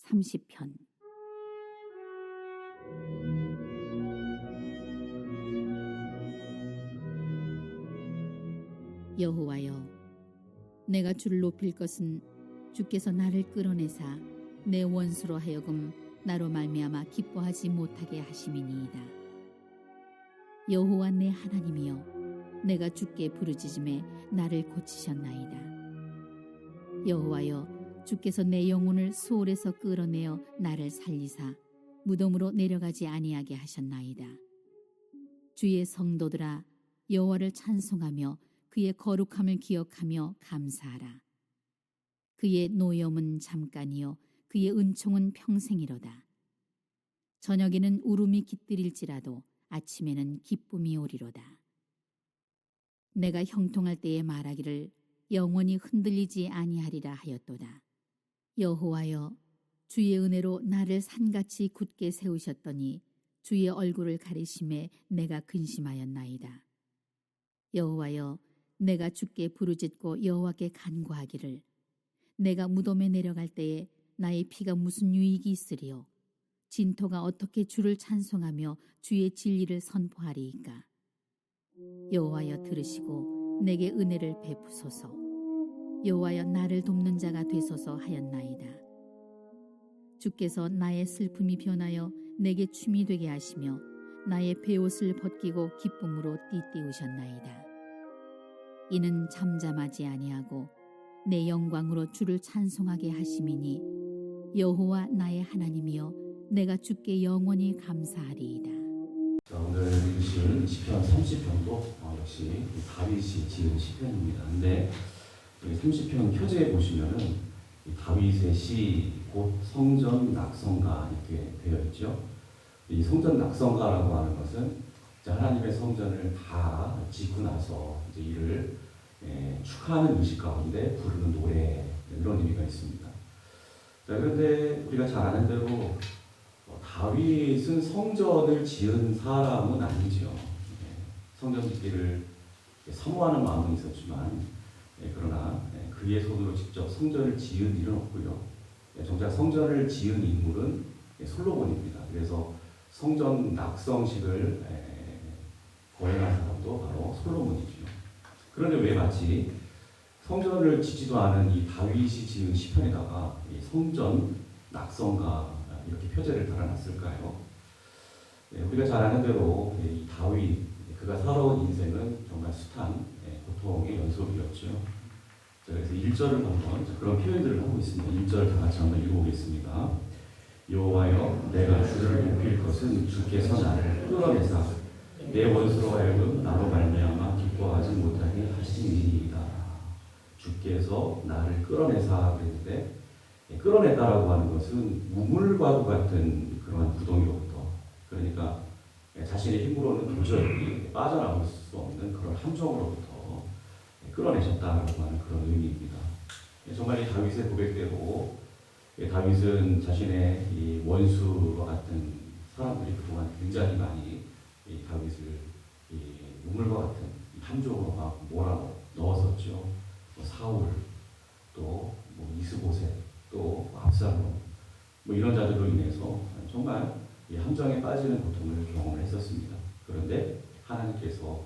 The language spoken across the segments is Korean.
30편. 여호와여, 내가 주를 높일 것은 주께서 나를 끌어내사 내 원수로 하여금 나로 말미암아 기뻐하지 못하게 하심이니이다. 여호와 내 하나님이여, 내가 주께 부르짖음에 나를 고치셨나이다. 여호와여, 주께서 내 영혼을 수올에서 끌어내어 나를 살리사 무덤으로 내려가지 아니하게 하셨나이다. 주의 성도들아, 여호와를 찬송하며 그의 거룩함을 기억하며 감사하라. 그의 노염은 잠깐이요 그의 은총은 평생이로다. 저녁에는 울음이 깃들일지라도 아침에는 기쁨이 오리로다. 내가 형통할 때에 말하기를 영원히 흔들리지 아니하리라 하였도다. 여호와여, 주의 은혜로 나를 산같이 굳게 세우셨더니 주의 얼굴을 가리심에 내가 근심하였나이다. 여호와여, 내가 주께 부르짖고 여호와께 간구하기를 내가 무덤에 내려갈 때에 나의 피가 무슨 유익이 있으리요? 진토가 어떻게 주를 찬송하며 주의 진리를 선포하리이까? 여호와여, 들으시고 내게 은혜를 베푸소서. 여호와여, 나를 돕는 자가 되소서 하였나이다. 주께서 나의 슬픔이 변하여 내게 춤이 되게 하시며 나의 베옷을 벗기고 기쁨으로 띠띠우셨나이다. 이는 잠잠하지 아니하고 내 영광으로 주를 찬송하게 하심이니 여호와 나의 하나님이여, 내가 주께 영원히 감사하리이다. 자, 오늘 읽으신 시편 30편도 역시 다윗이 지은 시편입니다. 근데 30편 표제에 보시면은 다윗의 시, 곧 성전 낙성가 이렇게 되어 있죠. 이 성전 낙성가라고 하는 것은 하나님의 성전을 다 짓고 나서 이제 이를 축하하는 의식 가운데 부르는 노래, 이런 의미가 있습니다. 자, 그런데 우리가 잘 아는 대로 다윗은 성전을 지은 사람은 아니죠. 성전 짓기를 사모하는 마음은 있었지만 그러나 그의 손으로 직접 성전을 지은 일은 없고요. 정작 성전을 지은 인물은 솔로몬입니다. 그래서 성전 낙성식을 거행한 사람도 바로 솔로몬이죠. 그런데 왜 마치 성전을 짓지도 않은 이 다윗이 지은 시편에다가 이 성전 낙성가 이렇게 표제를 달아놨을까요? 우리가 잘 아는 대로 이 다윗, 그가 살아온 인생은 정말 숱한 고통의 연속이었죠. 그래서 1절을 한번 그런 표현들을 하고 있습니다. 1절 다 같이 한번 읽어보겠습니다. 여호와여, 내가 주를 높일 것은 주께서 나를 끌어내사 내 원수로 하여금 나로 말미암아 기뻐하지 못하게 하심이니이다. 주께서 나를 끌어내사 그랬는데, 끌어냈다라고 하는 것은 우물과도 같은 그러한 구덩이로부터, 그러니까 자신의 힘으로는 도저히 빠져나올 수 없는 그런 함정으로부터 끌어내셨다라고 하는 그런 의미입니다. 정말 이 다윗의 고백대로 다윗은 자신의 이 원수와 같은 사람들이 그동안 굉장히 많이 이 다윗을 이 우물과 같은 함정으로 막 몰아 넣었었죠. 사울, 또 이스보셋, 또 압살롬, 이런 자들로 인해서 정말 이 함정에 빠지는 고통을 경험을 했었습니다. 그런데 하나님께서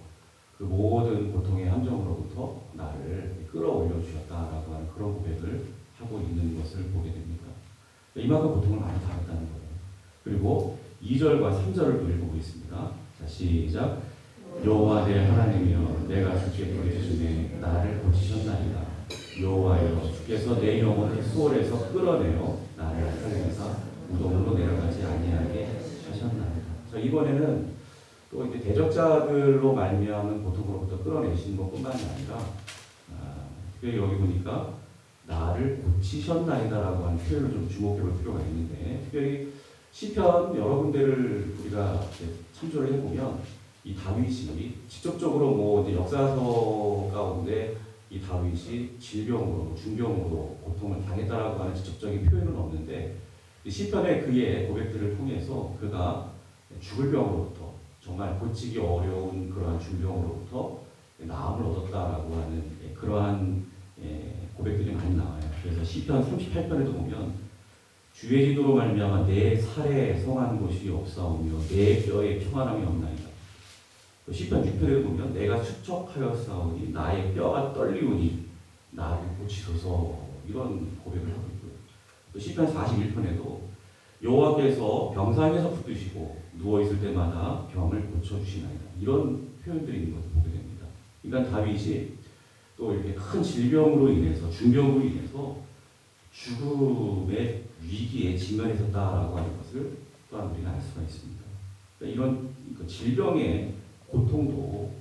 그 모든 고통의 함정으로부터 나를 끌어올려 주셨다라고 하는 그런 고백을 하고 있는 것을 보게 됩니다. 이만큼 고통을 많이 당했다는 거예요. 그리고 2절과 3절을 또 읽어보겠습니다. 자, 시작. 여호와 내 하나님이여, 내가 주께 부르짖음에 나를 고치셨나이다. 여호와여, 주께서 내 영혼을 수월에서 끌어내어 나를 살리사 무덤으로 내려가지 아니하게 하셨나이다. 자, 이번에는 또 이제 대적자들로 말미암은 고통으로부터 끌어내신 것뿐만이 아니라 특별히 여기 보니까 나를 고치셨나이다라고 하는 표현을 좀 주목해볼 필요가 있는데, 특별히 시편 여러 군데를 우리가 참조를 해보면 이 다윗이 직접적으로 이제 역사서 가운데 이 다윗이 질병으로, 중병으로 고통을 당했다라고 하는 직접적인 표현은 없는데, 시편의 그의 고백들을 통해서 그가 죽을 병으로부터, 정말 고치기 어려운 그러한 중병으로부터 나음을 얻었다라고 하는 그러한 고백들이 많이 나와요. 그래서 시편 38편에도 보면 주의 진노로 말미암아 내 살에 성한 곳이 없사오며 내 뼈에 평안함이 없나이다. 시편 6편에 보면 내가 수척하였사오니 나의 뼈가 떨리오니 나를 고치소서, 이런 고백을 하고 있고요. 또 시편 41편에도 여호와께서 병상에서 붙드시고 누워있을 때마다 병을 고쳐주시나이다, 이런 표현들이 있는 것을 보게 됩니다. 그러니까 다윗이 또 이렇게 큰 질병으로 인해서, 중병으로 인해서 죽음의 위기에 직면했었다라고 하는 것을 또한 우리가 알 수가 있습니다. 그러니까 이런 질병의 고통도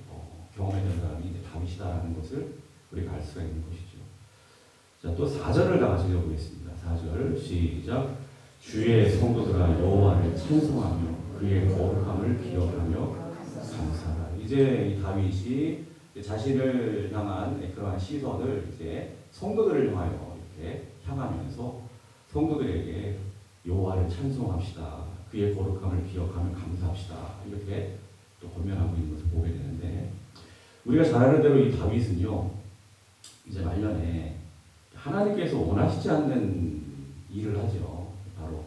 경험했던 사람이 이제 다윗이다라는 것을 우리가 알 수가 있는 것이죠. 자, 또 4절을 다 같이 읽어보겠습니다. 4절 시작. 주의 성도들아 여호와를 찬송하며 그의 거룩함을 기억하며 감사하라. 이제 이 다윗이 자신을 향한 그러한 시선을 이제 성도들을 향하여 이렇게 향하면서 성도들에게 여호와를 찬송합시다, 그의 거룩함을 기억하며 감사합시다, 이렇게 또 권면하고 있는 것을 보게 되는데, 우리가 잘 아는 대로 이 다윗은요, 이제 말년에 하나님께서 원하시지 않는 일을 하죠. 바로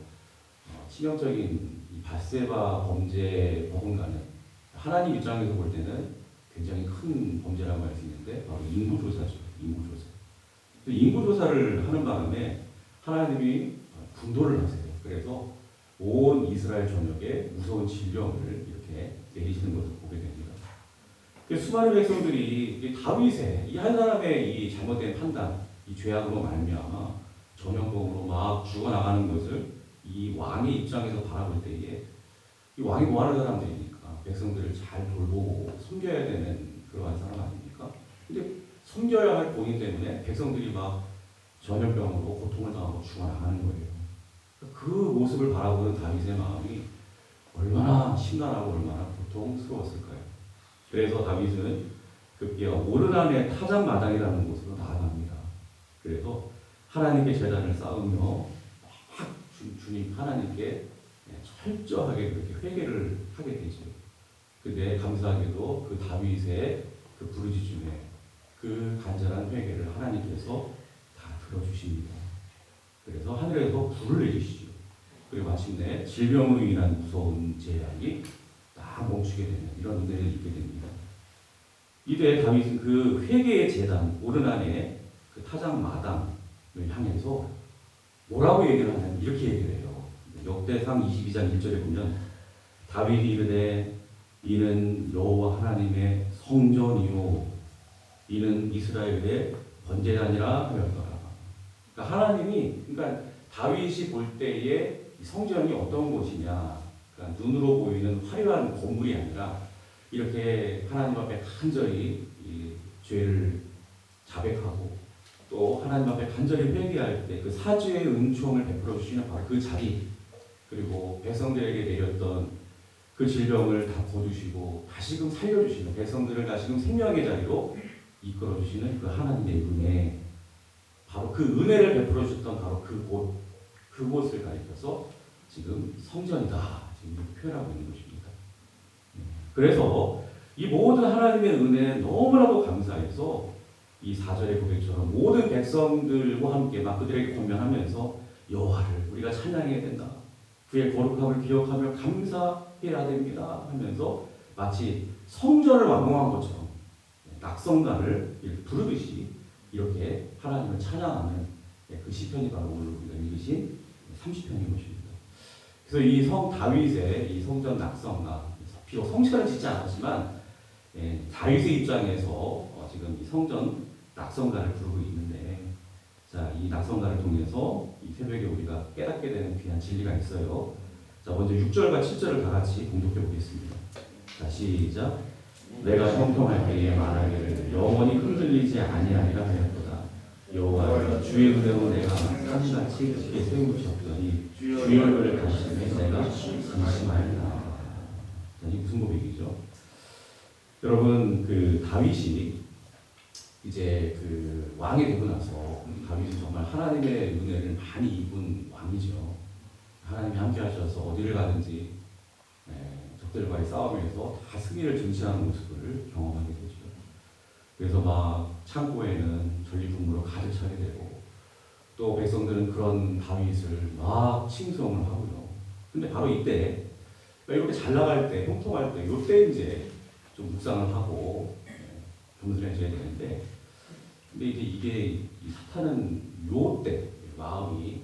치명적인 이 밧세바 범죄 버금가는 하나님 입장에서 볼 때는 굉장히 큰 범죄라고 할 수 있는데, 바로 인구조사죠. 인구조사. 인구조사를 하는 바람에 하나님이 분노를 하세요. 그래서 온 이스라엘 전역에 무서운 질병을 이렇게 내리시는 것을 보게 됩니다. 수많은 백성들이 다윗의 이 한 사람의 이 잘못된 판단, 이 죄악으로 말미암아 전염병으로 막 죽어나가는 것을 이 왕의 입장에서 바라볼 때에, 이 왕이 뭐하는 사람들이니까 백성들을 잘 돌보고 섬겨야 되는 그러한 사람 아닙니까? 근데 섬겨야 할 본인 때문에 백성들이 막 전염병으로 고통을 당하고 죽어나가는 거예요. 그 모습을 바라보는 다윗의 마음이 얼마나 심란하고 얼마나 고통스러웠을까요? 그래서 다윗은 급기야 오르난의 타작마당이라는 곳으로 나아갑니다. 그래서 하나님께 제단을 쌓으며 막 주님 하나님께 철저하게 그렇게 회개를 하게 되죠. 근데 감사하게도 그 다윗의 그 부르짖음에 그 간절한 회개를 하나님께서 다 들어주십니다. 그래서 하늘에서 불을 내리시죠. 그리고 마침내 질병으로 인한 무서운 재앙이 딱 멈추게 되는 이런 은혜를 입게 됩니다. 이때 다윗은 그 회개의 제단 오르난의 그 타작 마당을 향해서 뭐라고 얘기를 하냐면 이렇게 얘기를 해요. 역대상 22장 1절에 보면 다윗이 이르되 이는 여호와 하나님의 성전이요 이는 이스라엘의 번제단이라 하였더라. 그러니까 하나님이, 그러니까 다윗이 볼 때의 성전이 어떤 곳이냐, 그러니까 눈으로 보이는 화려한 건물이 아니라 이렇게 하나님 앞에 간절히 이 죄를 자백하고 또 하나님 앞에 간절히 회개할 때 그 사죄의 은총을 베풀어 주시는 바로 그 자리, 그리고 백성들에게 내렸던 그 질병을 다 고주시고 다시금 살려주시는, 백성들을 다시금 생명의 자리로 이끌어 주시는 그 하나님의 은혜, 바로 그 은혜를 베풀어 주셨던 바로 그곳을 가리켜서 지금 성전이다, 지금 이렇게 표현하고 있는 것입니다. 그래서 이 모든 하나님의 은혜에 너무나도 감사해서 이 4절의 고백처럼 모든 백성들과 함께 막 그들에게 권면하면서 여호와를 우리가 찬양해야 된다, 그의 거룩함을 기억하며 감사해야 됩니다 하면서 마치 성전을 완공한 것처럼 낙성단을 이렇게 부르듯이 이렇게 하나님을 찬양하는 그 시편이 바로 오늘 우리가 읽으신 30편인 것입니다. 그래서 이 다윗의 이 성전 낙성단, 비록 성전을 짓지 않았지만 다윗의 입장에서 지금 이 성전 낙성단을 부르고 있는데, 자, 이 낙성단을 통해서 이 새벽에 우리가 깨닫게 되는 귀한 진리가 있어요. 자, 먼저 6절과 7절을 다 같이 공독해 보겠습니다. 자, 시작. 내가 형통할 때에 말하기를 영원히 흔들리지 아니하리라 하였도다. 여호와 주의 은혜로 내가 산같이 깊게 세우셨더니 주의 얼굴을 가시매 내가 안심하리라. 자, 이 무슨 고백이죠? 여러분, 그 다윗이 이제 그 왕이 되고 나서 다윗은 정말 하나님의 은혜를 많이 입은 왕이죠. 하나님이 함께 하셔서 어디를 가든지 적들과의 싸움에서 다 승리를 증진하는 모습을 경험하게 되죠. 그래서 막 창고에는 전리품으로 가득 차게 되고 또 백성들은 그런 다윗을 막 칭송을 하고요. 근데 바로 이때 이렇게 잘 나갈 때, 형통할 때, 이때 이제 좀 묵상을 하고 겸손해져야 되는데, 근데 이제 이게 이 사탄은 요때 마음이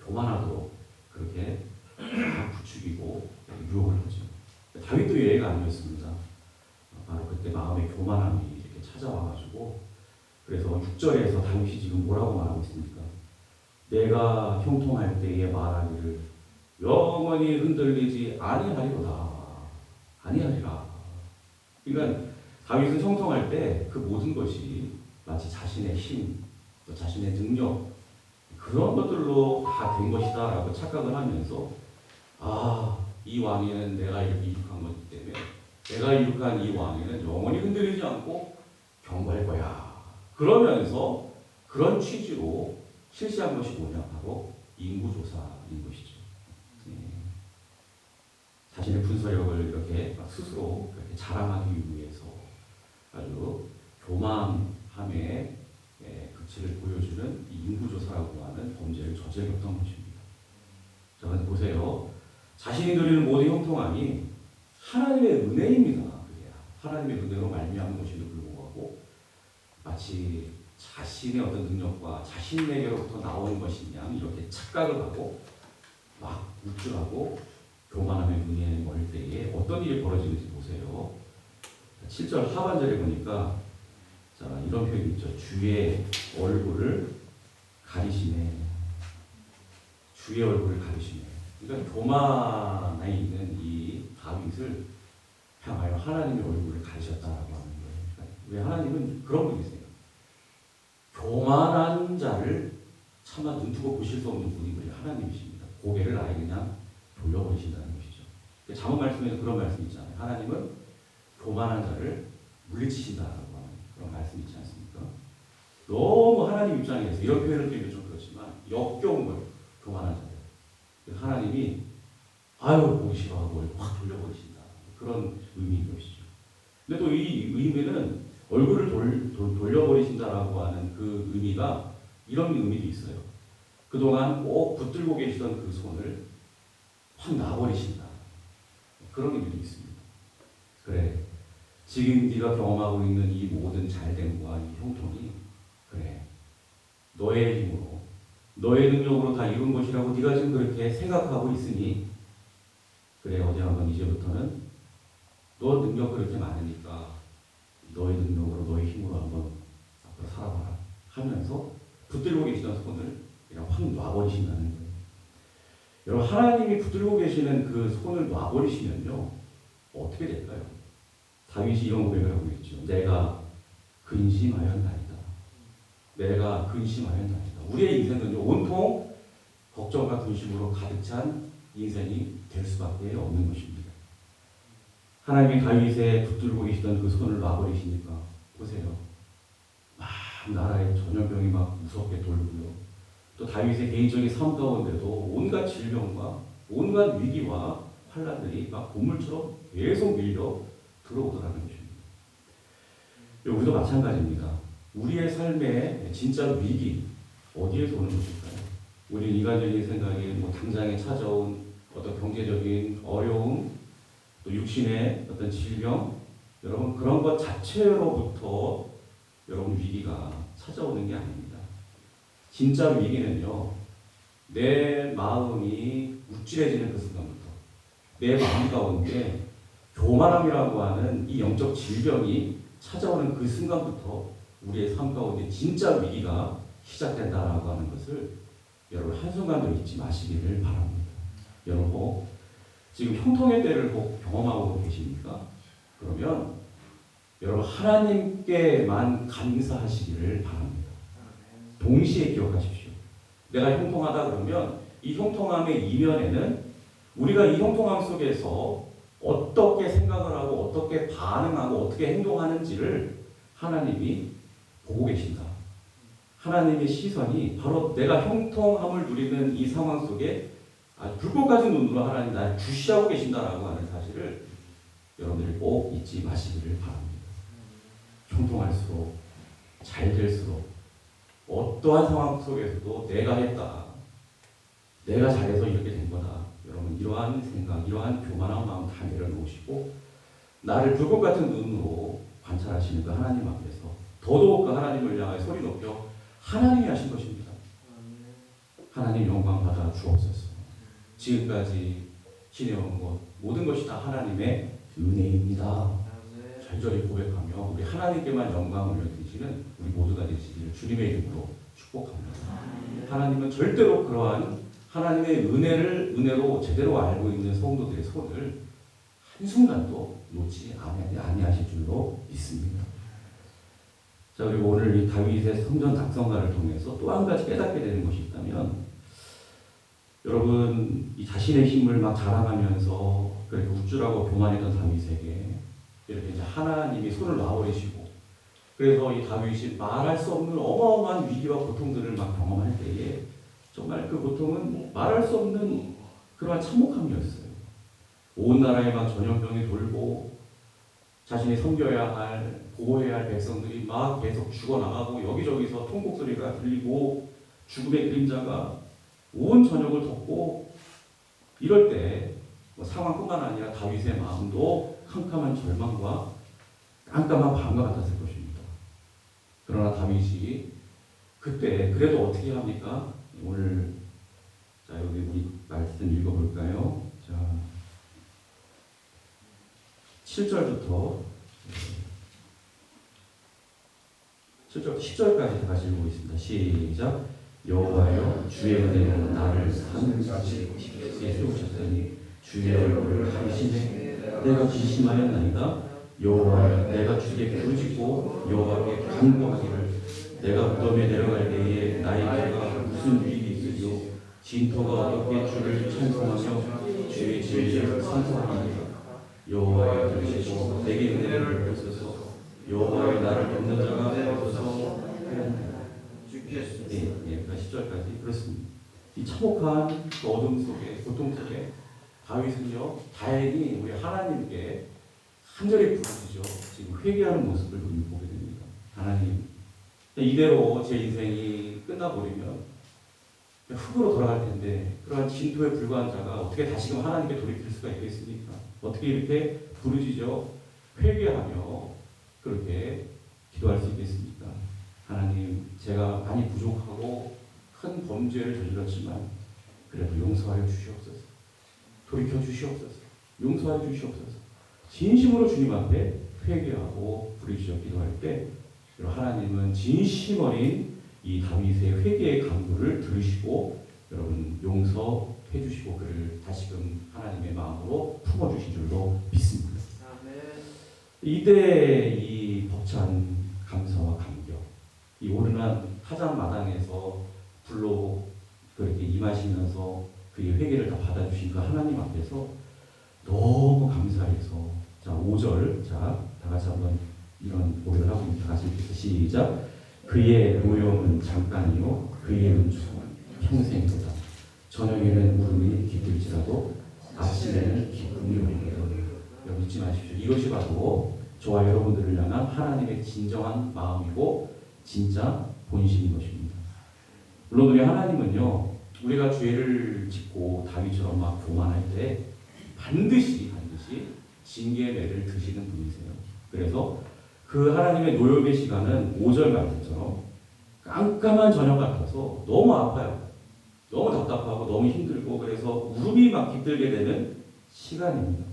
교만하도록 그렇게 부추기고 유혹을 하죠. 다윗도 예외가 아니었습니다. 바로 그때 마음의 교만함이 이렇게 찾아와가지고, 그래서 6절에서 다윗이 지금 뭐라고 말하고 있습니까? 내가 형통할 때에 말하기를 영원히 흔들리지 아니하리로다. 아니하리라. 그러니까 다윗은 형통할 때 그 모든 것이 마치 자신의 힘, 또 자신의 능력, 그런 것들로 다 된 것이다라고 착각을 하면서, 이 왕위는 내가 이렇게 이룩한 거기 때문에 내가 이룩한 이 왕위는 영원히 흔들리지 않고 경고할 거야. 그러면서 그런 취지로 실시한 것이 뭐냐? 바로 인구조사인 것이죠. 자신의 분서력을 이렇게 스스로 그렇게 자랑하기 위해서 아주 교만함의 극치를 보여주는 이 인구조사라고 하는 범죄를 저질렀던 것입니다. 자, 보세요. 자신이 누리는 모든 형통함이 하나님의 은혜입니다. 그게 하나님의 은혜로 말미암은 것임에도 불구하고 마치 자신의 어떤 능력과 자신에게로부터 나오는 것이냐 이렇게 착각을 하고 막 우쭐하고 교만함의 문에 멀 때에 어떤 일이 벌어지는지 보세요. 7절 하반절에 보니까 자, 이런 표현이 있죠. 주의 얼굴을 가리시네. 주의 얼굴을 가리시네. 그러니까 교만에 있는 이 다윗을 향하여 하나님의 얼굴을 가리셨다라고 하는 거예요. 그러니까 왜 하나님은 그런 분이세요. 교만한 자를 차마 눈두고 보실 수 없는 분이 우리 하나님이십니다. 고개를 아예 그냥 돌려버리신다는 것이죠. 잘못 말씀에서 그런 말씀 있잖아요. 하나님은 교만한 자를 물리치신다라고 하는 그런 말씀 있지 않습니까? 너무 하나님 입장에서 이런 표현을 드리면 좀 그렇지만 역겨운 거예요. 교만한 자들. 하나님이 보기 싫어하고 확 돌려버리신다. 그런 의미인 것이죠. 근데 또 이 의미는 얼굴을 돌려버리신다라고 하는 그 의미가 이런 의미도 있어요. 그동안 꼭 붙들고 계시던 그 손을 확 놔버리신다. 그런 의미도 있습니다. 그래, 지금 네가 경험하고 있는 이 모든 잘됨과 이 형통이 그래, 너의 힘으로 너의 능력으로 다 이룬 것이라고 네가 지금 그렇게 생각하고 있으니 그래, 어디 한번 이제부터는 너 능력 그렇게 많으니까 너의 능력으로 너의 힘으로 한번 앞으로 살아봐라 하면서 붙들고 계시던 손을 그냥 확 놔버리신다는 거예요. 여러분, 하나님이 붙들고 계시는 그 손을 놔버리시면요 어떻게 될까요? 다윗이 이런 고백을 하고 있죠. 내가 근심하였나이다. 내가 근심하였나이다. 우리의 인생은요 온통 걱정과 근심으로 가득 찬 인생이 될 수밖에 없는 것입니다. 하나님이 다윗에 붙들고 계시던 그 손을 놔버리시니까 보세요. 막 나라의 전염병이 막 무섭게 돌고요. 또 다윗의 개인적인 삶 가운데도 온갖 질병과 온갖 위기와 환란들이 막 보물처럼 계속 밀려 들어오더라는 것입니다. 우리도 마찬가지입니다. 우리의 삶의 진짜 위기 어디에서 오는 것일까요? 우리 인간적인 생각에 당장에 찾아온 어떤 경제적인 어려움, 또 육신의 어떤 질병, 여러분 그런 것 자체로부터 여러분 위기가 찾아오는 게 아닙니다. 진짜 위기는요, 내 마음이 우쭐해지는 그 순간부터 내 마음 가운데 교만함이라고 하는 이 영적 질병이 찾아오는 그 순간부터 우리의 삶 가운데 진짜 위기가 시작된다라고 하는 것을 여러분 한순간도 잊지 마시기를 바랍니다. 여러분 지금 형통의 때를 꼭 경험하고 계십니까? 그러면 여러분 하나님께만 감사하시기를 바랍니다. 동시에 기억하십시오. 내가 형통하다 그러면 이 형통함의 이면에는 우리가 이 형통함 속에서 어떻게 생각을 하고 어떻게 반응하고 어떻게 행동하는지를 하나님이 보고 계신다. 하나님의 시선이 바로 내가 형통함을 누리는 이 상황 속에 아주 불꽃 같은 눈으로 하나님 나를 주시하고 계신다라고 하는 사실을 여러분들이 꼭 잊지 마시기를 바랍니다. 형통할수록 잘 될수록 어떠한 상황 속에서도 내가 했다, 내가 잘해서 이렇게 된 거다. 여러분 이러한 생각, 이러한 교만한 마음 다 내려놓으시고 나를 불꽃 같은 눈으로 관찰하시는 그 하나님 앞에서 더더욱 그 하나님을 향해 소리 높여 하나님이 하신 것입니다. 하나님 영광 받아 주옵소서. 지금까지 지내온 것 모든 것이 다 하나님의 은혜입니다. 절절히 고백하며 우리 하나님께만 영광을 올려드리시는 우리 모두가 되시기를 주님의 이름으로 축복합니다. 하나님은 절대로 그러한 하나님의 은혜로 제대로 알고 있는 성도들의 손을 한순간도 놓지 아니하실 줄로 믿습니다. 자, 그리고 오늘 이 다윗의 성전 작성가를 통해서 또 한 가지 깨닫게 되는 것이 있다면, 여러분 이 자신의 힘을 막 자랑하면서 그렇게 우쭐하고 교만했던 다윗에게 이렇게 이제 하나님이 손을 놔버리시고, 그래서 이 다윗이 말할 수 없는 어마어마한 위기와 고통들을 막 경험할 때에 정말 그 고통은 말할 수 없는 그러한 참혹함이었어요. 온 나라에 막 전염병이 돌고 자신이 섬겨야 할, 보호해야 할 백성들이 막 계속 죽어나가고 여기저기서 통곡 소리가 들리고 죽음의 그림자가 온 전역을 덮고, 이럴 때 상황뿐만 아니라 다윗의 마음도 캄캄한 절망과 깜깜한 밤과 같았을 것입니다. 그러나 다윗이 그때 그래도 어떻게 합니까? 오늘 자 여기 우리 말씀 읽어볼까요? 자 7절부터 10절까지 다시 읽어보겠습니다. 시작. 여호와여 주의 은혜로 나를 하늘까지 세우셨더니 주의 얼굴을 가리시네 내가 기심하였나이다. 여호와여 내가 주께 부르짖고 여호와께 간구하기를 내가 무덤에 내려갈 때에 나에게가 무슨 일이 있으리요 진토가 어떻게 주를 찬송하며 주의 진리를 선포하리이까. 여호와여 들으시고 내게 은혜를 베푸소서. 여호와여 나를 돕는 자가 없어서 하였나이다. 예, 10절까지 그렇습니다. 이 참혹한 어둠 속에, 고통 속에 다윗은요 다행히 우리 하나님께 간절히 부르짖어 지금 회개하는 모습을 우리 보게 됩니다. 하나님, 이대로 제 인생이 끝나버리면 흙으로 돌아갈 텐데 그러한 진토에 불과한 자가 어떻게 다시금 하나님께 돌이킬 수가 있겠습니까? 어떻게 이렇게 부르짖어 회개하며 그렇게 기도할 수 있겠습니까? 하나님, 제가 많이 부족하고 큰 범죄를 저질렀지만 그래도 용서하여 주시옵소서. 돌이켜 주시옵소서. 용서하여 주시옵소서. 진심으로 주님 앞에 회개하고 부르짖어 기도할 때 하나님은 진심 어린 이 다윗의 회개의 간구를 들으시고 여러분 용서해 주시고 그를 다시금 하나님의 마음으로 품어주신 줄로 믿습니다. 이때 이 벅찬 감사와 감격, 이 오르난 타작 마당에서 불로 그렇게 임하시면서 그의 회개를 다 받아주신 그 하나님 앞에서 너무 감사해서 자 5절 자 다같이 한번 이런 고백을 하고 있습니다. 같이 읽겠습니다. 시작. 그의 노염은 잠깐이요 그의 은총은 평생이로다. 저녁에는 울음이 깃들지라도 아침에는 기쁨이 오리로다. 여러분 잊지 마십시오. 이것이 바로 저와 여러분들을 향한 하나님의 진정한 마음이고 진짜 본심인 것입니다. 물론 우리 하나님은요 우리가 죄를 짓고 다윗처럼 막 교만할 때 반드시 징계의 매를 드시는 분이세요. 그래서 그 하나님의 노염의 시간은 5절 말씀처럼 깜깜한 저녁 같아서 너무 아파요. 너무 답답하고 너무 힘들고 그래서 울음이 막 깃들게 되는 시간입니다.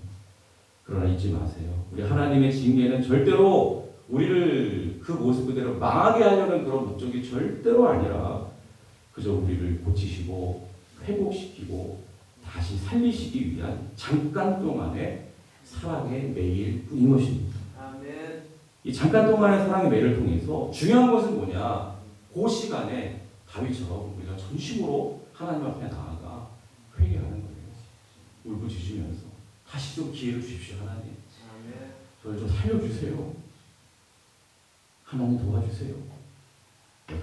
그러나 잊지 마세요. 우리 하나님의 징계는 절대로 우리를 그 모습 그대로 망하게 하려는 그런 목적이 절대로 아니라 그저 우리를 고치시고 회복시키고 다시 살리시기 위한 잠깐 동안의 사랑의 매일 뿐인 것입니다. 아멘. 이 잠깐 동안의 사랑의 매를 통해서 중요한 것은 뭐냐? 그 시간에 다윗처럼 우리가 전심으로 하나님 앞에 나아가 회개하는 거예요. 울부짖으면서 다시 좀 기회를 주십시오. 하나님. 아멘. 저를 좀 살려주세요. 하나님 도와주세요.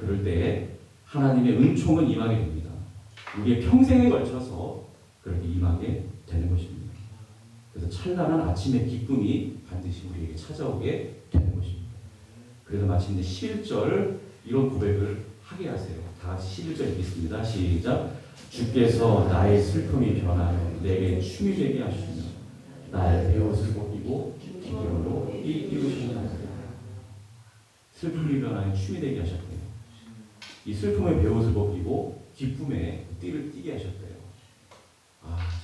그럴 때 하나님의 은총은 임하게 됩니다. 우리의 평생에 걸쳐서 그렇게 임하게 되는 것입니다. 그래서 찬란한 아침의 기쁨이 반드시 우리에게 찾아오게 되는 것입니다. 그래서 마침내 11절 이런 고백을 하게 하세요. 다 같이 11절 읽겠습니다. 시작. 주께서 나의 슬픔이 변하여 내게 춤이 되게 하시며 나의 베옷을 벗기고 기쁨으로 띠우시니 슬픔이 변하여 춤이 되게 하셨대요. 이 슬픔의 베옷을 벗기고 기쁨의 띠를 띠게 하셨대요.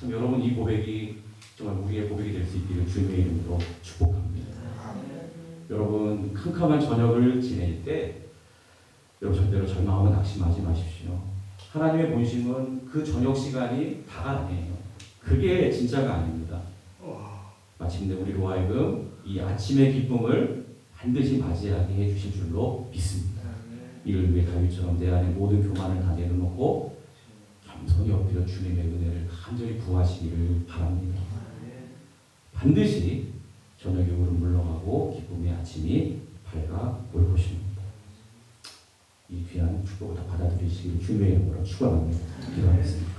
참 여러분 이 고백이 정말 우리의 고백이 될 수 있기를 주님의 이름으로 축복합니다. 여러분 캄캄한 저녁을 지낼 때 여러분 절대로 절망하고 낙심하지 마십시오. 하나님의 본심은 그 저녁 시간이 다가 아니에요. 그게 진짜가 아닙니다. 마침내 우리로 하여금 이 아침의 기쁨을 반드시 맞이하게 해주실 줄로 믿습니다. 이를 위해 다윗처럼 내 안에 모든 교만을 다 내려놓고 겸손히 엎드려 주님의 은혜를 간절히 구하시기를 바랍니다. 반드시 저녁의 울음 물러가고 기쁨의 아침이 밝아 올 것입니다. 이 귀한 축복을 다 받아들이시기를 주님의 이름으로 축원합니다. 기도하겠습니다.